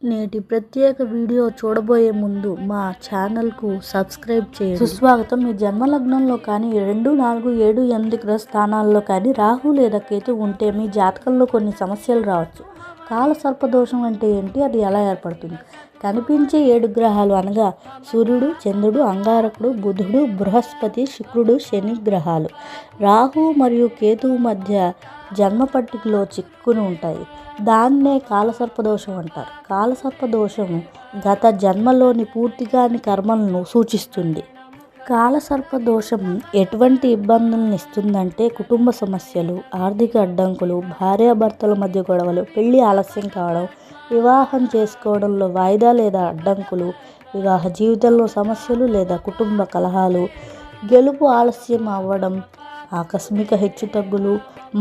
నేటి ప్రత్యేక వీడియో చూడబోయే ముందు మా ఛానల్కు సబ్స్క్రైబ్ చేయండి. సుస్వాగతం. మీ జన్మలగ్నంలో కానీ 2, 4, 7, 8 గ్రహ స్థానాల్లో కానీ రాహు లేదా కేతు ఉంటే మీ జాతకంలో కొన్ని సమస్యలు రావచ్చు. కాల సర్పదోషం అంటే ఏంటి, అది ఎలా ఏర్పడుతుంది? కనిపించే 7 గ్రహాలు అనగా సూర్యుడు, చంద్రుడు, అంగారకుడు, బుధుడు, బృహస్పతి, శుక్రుడు, శని గ్రహాలు రాహు మరియు కేతువు మధ్య జన్మ పట్టికలో చిక్కుని ఉంటాయి. దాన్నే కాలసర్పదోషం అంటారు. కాలసర్పదోషం గత జన్మలోని పూర్తిగాని కర్మలను సూచిస్తుంది. కాలసర్పదోషం ఎటువంటి ఇబ్బందులను ఇస్తుందంటే కుటుంబ సమస్యలు, ఆర్థిక అడ్డంకులు, భార్యాభర్తల మధ్య గొడవలు, పెళ్లి ఆలస్యం కావడం, వివాహం చేసుకోవడంలో వాయిదా లేదా అడ్డంకులు, వివాహ జీవితంలో సమస్యలు లేదా కుటుంబ కలహాలు, గెలుపు ఆలస్యం అవ్వడం, ఆకస్మిక హెచ్చుతగ్గులు,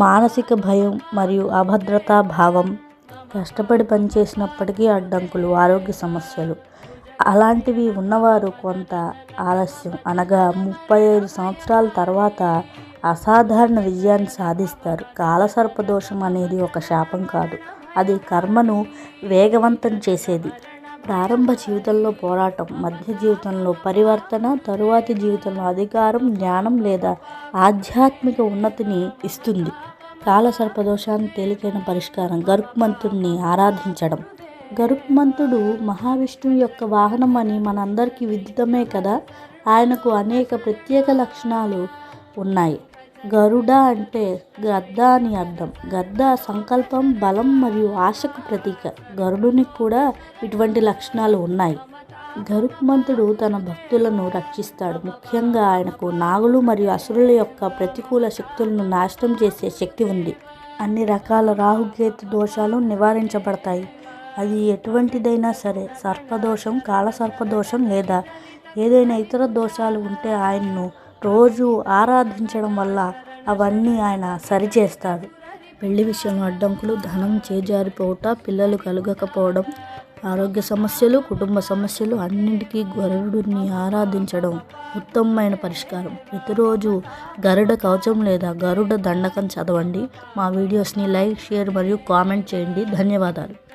మానసిక భయం మరియు అభద్రతా భావం, కష్టపడి పనిచేసినప్పటికీ అడ్డంకులు, ఆరోగ్య సమస్యలు అలాంటివి ఉన్నవారు కొంత ఆలస్యం అనగా 35 సంవత్సరాల తర్వాత అసాధారణ విజయాన్ని సాధిస్తారు. కాలసర్పదోషం అనేది ఒక శాపం కాదు, అది కర్మను వేగవంతం చేసేది. ప్రారంభ జీవితంలో పోరాటం, మధ్య జీవితంలో పరివర్తన, తరువాతి జీవితంలో అధికారం, జ్ఞానం లేదా ఆధ్యాత్మిక ఉన్నతిని ఇస్తుంది. కాలసర్పదోషానికి తేలికైన పరిష్కారం గరుత్మంతుడిని ఆరాధించడం. గరుత్మంతుడు మహావిష్ణువు యొక్క వాహనం అని మనందరికీ విదితమే కదా. ఆయనకు అనేక ప్రత్యేక లక్షణాలు ఉన్నాయి. గరుడ అంటే గద్ద అని అర్థం. గద్ద సంకల్పం, బలం మరియు ఆశకు ప్రతీక. గరుడునికి కూడా ఇటువంటి లక్షణాలు ఉన్నాయి. గరుత్మంతుడు తన భక్తులను రక్షిస్తాడు. ముఖ్యంగా ఆయనకు నాగులు మరియు అసురుల యొక్క ప్రతికూల శక్తులను నాశనం చేసే శక్తి ఉంది. అన్ని రకాల రాహుకేతు దోషాలు నివారించబడతాయి. అది ఎటువంటిదైనా సరే, సర్పదోషం, కాలసర్పదోషం లేదా ఏదైనా ఇతర దోషాలు ఉంటే ఆయన్ను రోజు ఆరాధించడం వల్ల అవన్నీ ఆయన సరిచేస్తాడు. పెళ్లి విషయంలో అడ్డంకులు, ధనం చేజారిపోవట, పిల్లలు కలగకపోవడం, ఆరోగ్య సమస్యలు, కుటుంబ సమస్యలు అన్నింటికీ గరుడుని ఆరాధించడం ఉత్తమమైన పరిష్కారం. ప్రతిరోజు గరుడ కవచం లేదా గరుడ దండకం చదవండి. మా వీడియోస్ని లైక్, షేర్ మరియు కామెంట్ చేయండి. ధన్యవాదాలు.